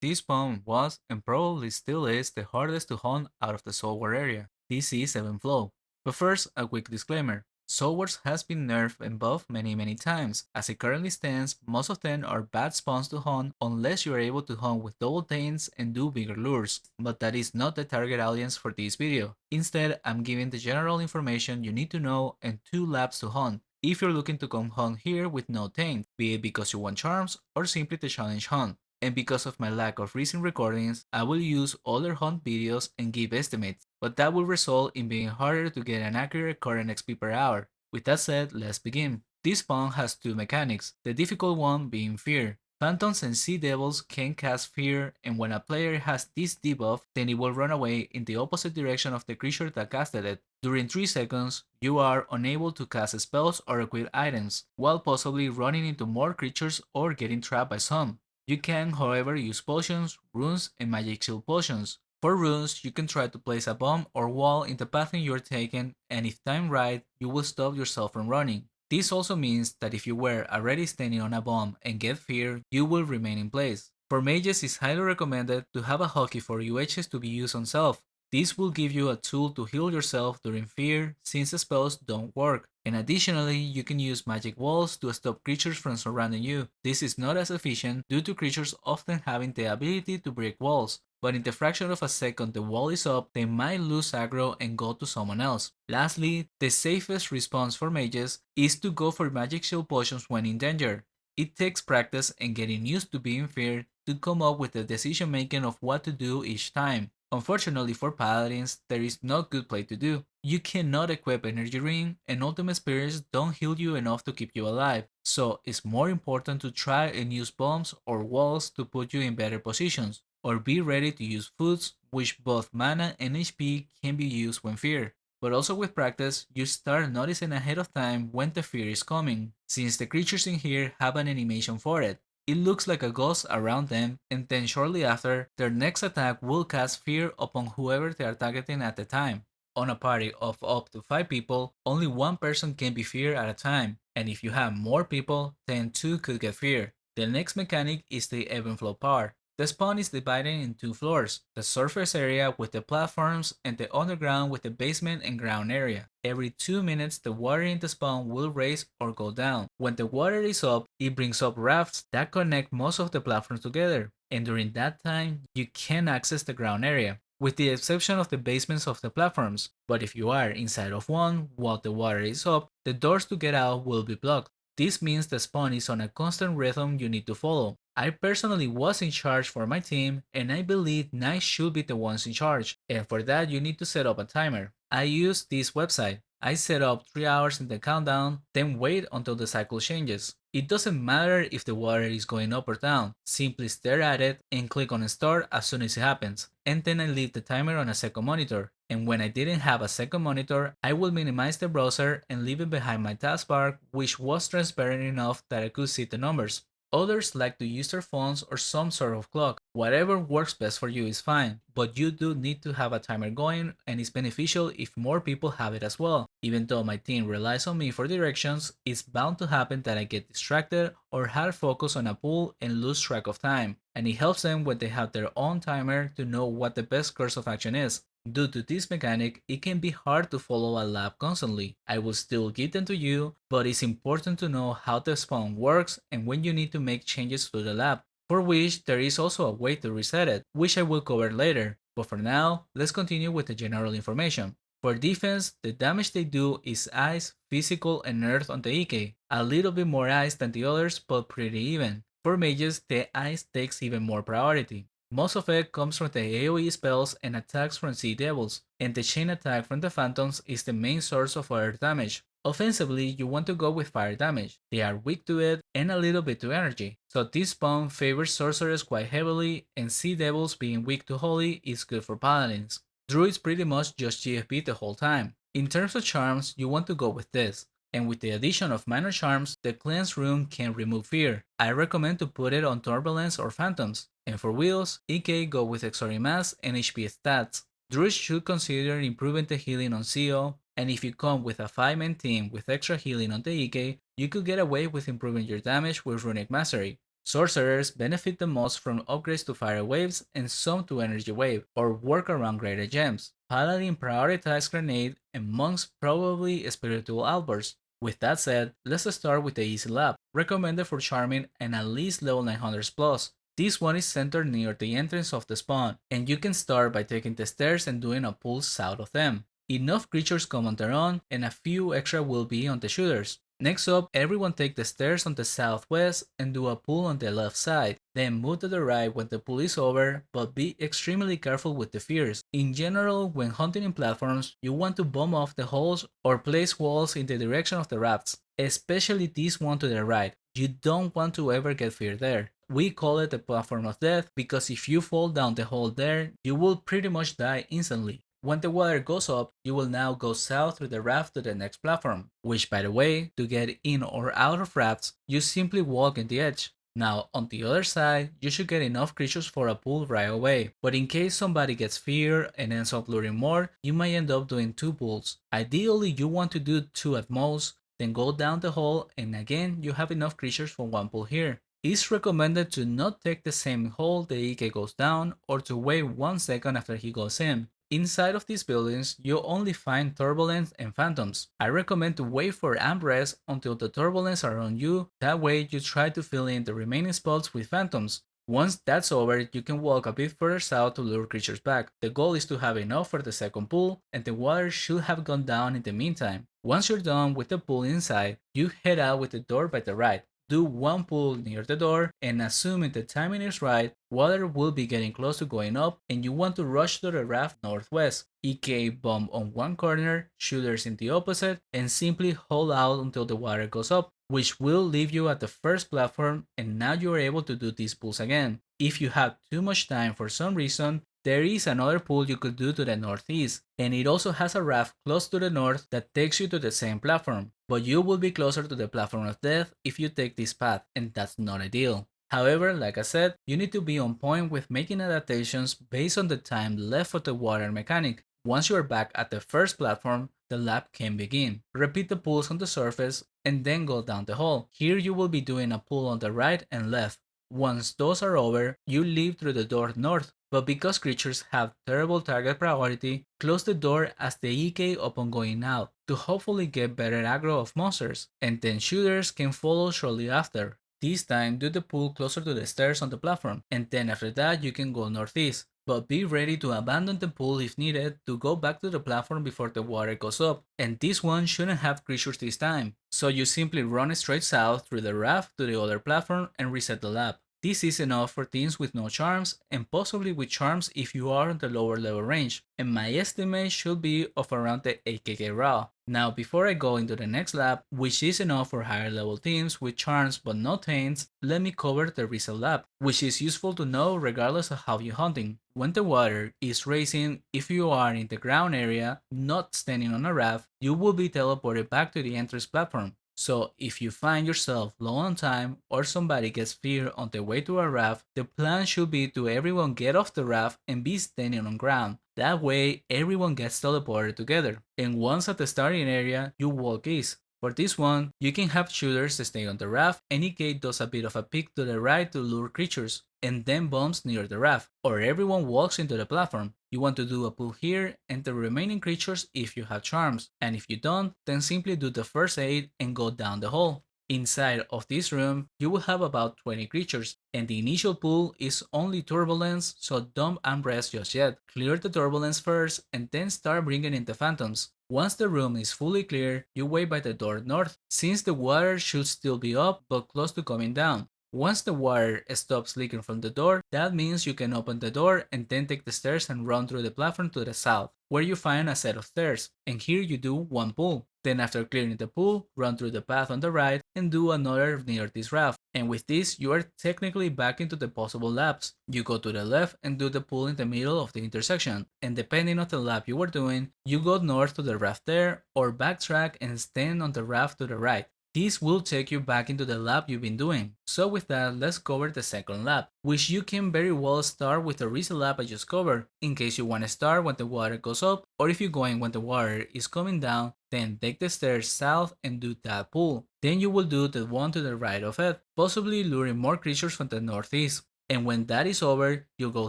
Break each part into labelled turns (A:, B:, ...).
A: This spawn was, and probably still is, the hardest to hunt out of the Soulware area. This is Ebb and Flow. But first, a quick disclaimer. Soulwares has been nerfed and buffed many times. As it currently stands, most of them are bad spawns to hunt unless you are able to hunt with double taints and do bigger lures. But that is not the target audience for this video. Instead, I'm giving the general information you need to know and 2 labs to hunt if you're looking to come hunt here with no taint, be it because you want charms or simply to challenge hunt. And because of my lack of recent recordings, I will use older hunt videos and give estimates, but that will result in being harder to get an accurate current XP per hour. With that said, let's begin. This spawn has 2 mechanics, the difficult one being Fear. Phantoms and Sea Devils can cast Fear, and when a player has this debuff, then it will run away in the opposite direction of the creature that casted it. During 3 seconds, you are unable to cast spells or equip items, while possibly running into more creatures or getting trapped by some. You can, however, use potions, runes, and magic shield potions. For runes, you can try to place a bomb or wall in the path you're taking, and if timed right, you will stop yourself from running. This also means that if you were already standing on a bomb and get fear, you will remain in place. For mages, it's highly recommended to have a hockey for UHs to be used on self. This will give you a tool to heal yourself during fear since the spells don't work. And additionally, you can use magic walls to stop creatures from surrounding you. This is not as efficient due to creatures often having the ability to break walls, but in the fraction of a second the wall is up, they might lose aggro and go to someone else. Lastly, the safest response for mages is to go for magic shield potions when in danger. It takes practice and getting used to being feared to come up with the decision making of what to do each time. Unfortunately for paladins, there is no good play to do. You cannot equip energy ring, and ultimate spirits don't heal you enough to keep you alive, so it's more important to try and use bombs or walls to put you in better positions, or be ready to use foods, which both mana and HP can be used when fear. But also with practice, you start noticing ahead of time when the fear is coming, since the creatures in here have an animation for it. It looks like a ghost around them, and then shortly after, their next attack will cast fear upon whoever they are targeting at the time. On a party of up to 5 people, only one person can be feared at a time, and if you have more people, then 2 could get feared. The next mechanic is the ebb and flow part. The spawn is divided in 2 floors, the surface area with the platforms and the underground with the basement and ground area. Every 2 minutes the water in the spawn will raise or go down. When the water is up, it brings up rafts that connect most of the platforms together, and during that time you can access the ground area, with the exception of the basements of the platforms. But if you are inside of one while the water is up, the doors to get out will be blocked. This means the spawn is on a constant rhythm you need to follow. I personally was in charge for my team, and I believe Knights should be the ones in charge, and for that you need to set up a timer. I use this website. I set up 3 hours in the countdown, then wait until the cycle changes. It doesn't matter if the water is going up or down, simply stare at it and click on start as soon as it happens, and then I leave the timer on a second monitor. And when I didn't have a second monitor, I would minimize the browser and leave it behind my taskbar, which was transparent enough that I could see the numbers. Others like to use their phones or some sort of clock. Whatever works best for you is fine, but you do need to have a timer going, and it's beneficial if more people have it as well. Even though my team relies on me for directions, it's bound to happen that I get distracted or hard focus on a pool and lose track of time, and it helps them when they have their own timer to know what the best course of action is. Due to this mechanic, it can be hard to follow a lab constantly. I will still give them to you, but it's important to know how the spawn works and when you need to make changes to the lab, for which there is also a way to reset it, which I will cover later. But for now, let's continue with the general information. For defense, the damage they do is ice, physical, and earth on the EK. A little bit more ice than the others, but pretty even. For mages, the ice takes even more priority. Most of it comes from the AoE spells and attacks from Sea Devils, and the chain attack from the Phantoms is the main source of fire damage. Offensively, you want to go with fire damage. They are weak to it and a little bit to energy, so this spawn favors sorcerers quite heavily, and Sea Devils being weak to holy is good for paladins. Druids pretty much just GFP the whole time. In terms of charms, you want to go with this. And with the addition of minor charms, the cleanse rune can remove fear. I recommend to put it on turbulence or phantoms. And for wheels, EK go with exotic mass and HP stats. Druids should consider improving the healing on CO, and if you come with a 5-man team with extra healing on the EK, you could get away with improving your damage with runic mastery. Sorcerers benefit the most from upgrades to Fire Waves and some to Energy Wave, or work around greater gems. Paladin prioritize Grenade, and monks probably Spiritual Outburst. With that said, let's start with the easy lab, recommended for charming and at least level 900 plus. This one is centered near the entrance of the spawn, and you can start by taking the stairs and doing a pull south of them. Enough creatures come on their own, and a few extra will be on the shooters. Next up, everyone take the stairs on the southwest and do a pull on the left side. Then move to the right when the pull is over, but be extremely careful with the fears. In general, when hunting in platforms, you want to bomb off the holes or place walls in the direction of the rafts, especially this one to the right. You don't want to ever get feared there. We call it the platform of death because if you fall down the hole there, you will pretty much die instantly. When the water goes up, you will now go south through the raft to the next platform, which by the way, to get in or out of rafts, you simply walk in the edge. Now, on the other side, you should get enough creatures for a pull right away, but in case somebody gets feared and ends up luring more, you might end up doing 2 pulls. Ideally, you want to do 2 at most, then go down the hole and again you have enough creatures for 1 pull here. It's recommended to not take the same hole the EK goes down or to wait 1 second after he goes in. Inside of these buildings, you'll only find turbulence and phantoms. I recommend to wait for armrest until the turbulence are on you, that way you try to fill in the remaining spots with phantoms. Once that's over, you can walk a bit further south to lure creatures back. The goal is to have enough for the second pool, and the water should have gone down in the meantime. Once you're done with the pool inside, you head out with the door by the right. Do 1 pull near the door, and assuming the timing is right, water will be getting close to going up, and you want to rush to the raft northwest. EK bomb on one corner, shooters in the opposite, and simply hold out until the water goes up, which will leave you at the first platform, and now you are able to do these pulls again. If you have too much time for some reason, there is another pull you could do to the northeast, and it also has a raft close to the north that takes you to the same platform, but you will be closer to the platform of death if you take this path, and that's not ideal. However, like I said, you need to be on point with making adaptations based on the time left for the water mechanic. Once you are back at the first platform, the lap can begin. Repeat the pulls on the surface and then go down the hole. Here you will be doing a pull on the right and left. Once those are over, you leave through the door north, but because creatures have terrible target priority, close the door as the EK upon going out to hopefully get better aggro of monsters, and then shooters can follow shortly after. This time do the pull closer to the stairs on the platform, and then after that you can go northeast, but be ready to abandon the pull if needed to go back to the platform before the water goes up, and this one shouldn't have creatures this time, so you simply run straight south through the raft to the other platform and reset the lap. This is enough for teams with no charms, and possibly with charms if you are on the lower level range, and my estimate should be of around the 8kk raw. Now before I go into the next lap, which is enough for higher level teams with charms but no taints, let me cover the reset lap, which is useful to know regardless of how you're hunting. When the water is racing, if you are in the ground area, not standing on a raft, you will be teleported back to the entrance platform. So if you find yourself low on time or somebody gets feared on the way to a raft, the plan should be to everyone get off the raft and be standing on ground. That way everyone gets teleported together. And once at the starting area, you walk east. For this one, you can have shooters stay on the raft and EK does a bit of a peek to the right to lure creatures, and then bombs near the raft, or everyone walks into the platform. You want to do a pull here and the remaining creatures if you have charms, and if you don't, then simply do the first aid and go down the hole. Inside of this room, you will have about 20 creatures, and the initial pull is only turbulence, so don't unrest just yet. Clear the turbulence first, and then start bringing in the phantoms. Once the room is fully clear, you wait by the door north, since the water should still be up but close to coming down. Once the water stops leaking from the door, that means you can open the door and then take the stairs and run through the platform to the south, where you find a set of stairs, and here you do 1 pull. Then after clearing the pool, run through the path on the right and do another near this raft. And with this, you are technically back into the possible laps. You go to the left and do the pull in the middle of the intersection. And depending on the lap you were doing, you go north to the raft there, or backtrack and stand on the raft to the right. This will take you back into the lap you've been doing. So with that, let's cover the second lap, which you can very well start with the reset lap I just covered, in case you want to start when the water goes up, or if you're going when the water is coming down, then take the stairs south and do that pull. Then you will do the one to the right of it, possibly luring more creatures from the northeast. And when that is over, you go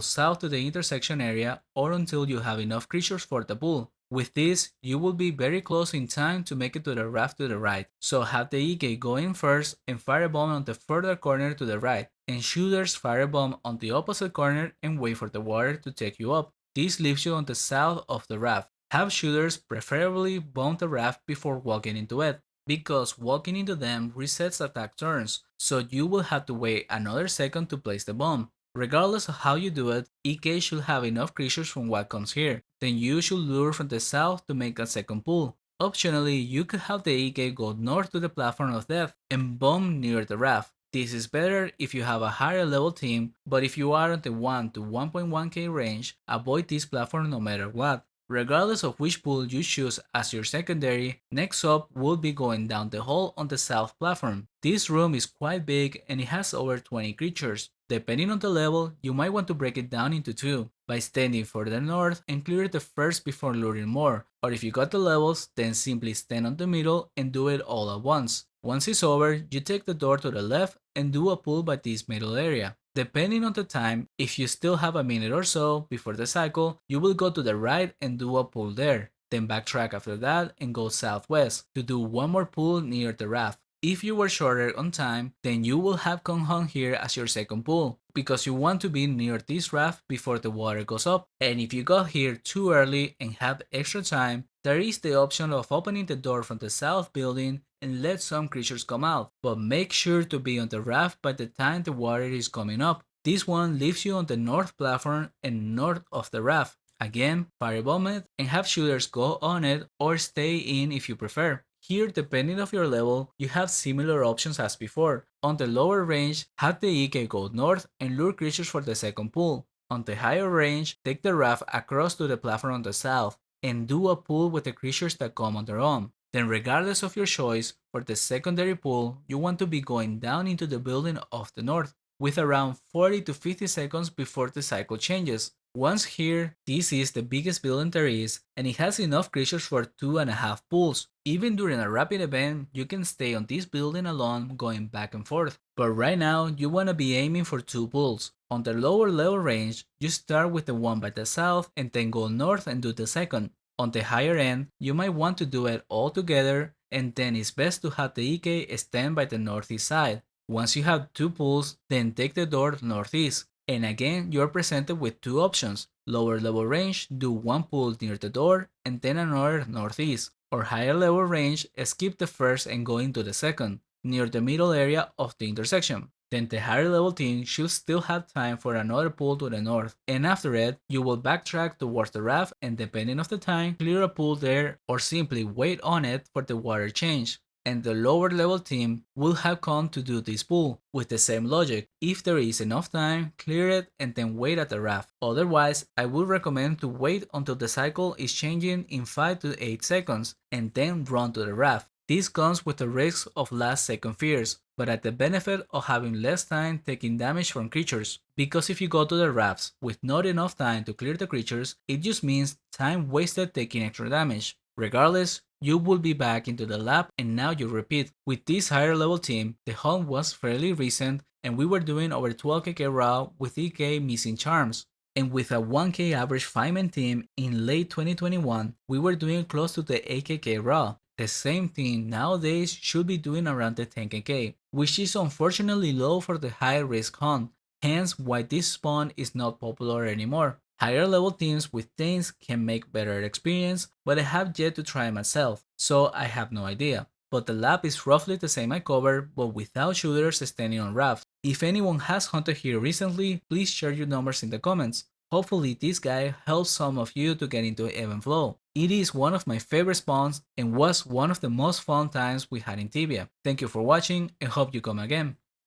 A: south to the intersection area or until you have enough creatures for the pull. With this, you will be very close in time to make it to the raft to the right. So have the EK go in first and fire a bomb on the further corner to the right, and shooters fire a bomb on the opposite corner and wait for the water to take you up. This leaves you on the south of the raft. Have shooters preferably bomb the raft before walking into it, because walking into them resets attack turns, so you will have to wait another second to place the bomb. Regardless of how you do it, EK should have enough creatures from what comes here. Then you should lure from the south to make a second pull. Optionally, you could have the EK go north to the platform of death and bomb near the raft. This is better if you have a higher level team, but if you are on the 1 to 1.1k range, avoid this platform no matter what. Regardless of which pool you choose as your secondary, next up will be going down the hall on the south platform. This room is quite big and it has over 20 creatures. Depending on the level, you might want to break it down into two, by standing further north and clear the first before luring more, or if you got the levels, then simply stand on the middle and do it all at once. Once it's over, you take the door to the left and do a pull by this middle area. Depending on the time, if you still have a minute or so before the cycle, you will go to the right and do a pull there. Then backtrack after that and go southwest to do one more pull near the raft. If you were shorter on time, then you will have come home here as your second pull, because you want to be near this raft before the water goes up. And if you got here too early and have extra time, there is the option of opening the door from the south building and let some creatures come out, but make sure to be on the raft by the time the water is coming up. This one leaves you on the north platform and north of the raft. Again, firebomb it and have shooters go on it or stay in if you prefer. Here, depending on your level, you have similar options as before. On the lower range, have the EK go north and lure creatures for the second pull. On the higher range, take the raft across to the platform on the south and do a pull with the creatures that come on their own. Then regardless of your choice, for the secondary pull, you want to be going down into the building of the north, with around 40 to 50 seconds before the cycle changes. Once here, this is the biggest building there is, and it has enough creatures for 2.5 pulls. Even during a rapid event, you can stay on this building alone going back and forth. But right now, you want to be aiming for 2 pulls. On the lower level range, you start with the one by the south and then go north and do the second. On the higher end, you might want to do it all together, and then it's best to have the EK stand by the northeast side. Once you have 2 pulls, then take the door northeast. And again, you are presented with 2 options. Lower level range, do 1 pull near the door and then another northeast. Or higher level range, skip the first and go into the second, near the middle area of the intersection. Then the higher level team should still have time for another pull to the north, and after it, you will backtrack towards the raft and depending on the time, clear a pull there or simply wait on it for the water change. And the lower level team will have come to do this pull, with the same logic. If there is enough time, clear it and then wait at the raft. Otherwise, I would recommend to wait until the cycle is changing in 5 to 8 seconds and then run to the raft. This comes with the risk of last second fears, but at the benefit of having less time taking damage from creatures. Because if you go to the rafts with not enough time to clear the creatures, it just means time wasted taking extra damage. Regardless, you will be back into the lab and now you repeat. With this higher level team, the hunt was fairly recent and we were doing over 12k raw with EK missing charms. And with a 1k average 5-man team in late 2021, we were doing close to the 8k raw. The same thing nowadays should be doing around the 10k, which is unfortunately low for the high risk hunt, hence why this spawn is not popular anymore. Higher level teams with things can make better experience, but I have yet to try myself, so I have no idea. But the lab is roughly the same I covered, but without shooters standing on rafts. If anyone has hunted here recently, please share your numbers in the comments. Hopefully this guide helps some of you to get into Ebb and Flow. It is one of my favorite spawns and was one of the most fun times we had in Tibia. Thank you for watching and hope you come again.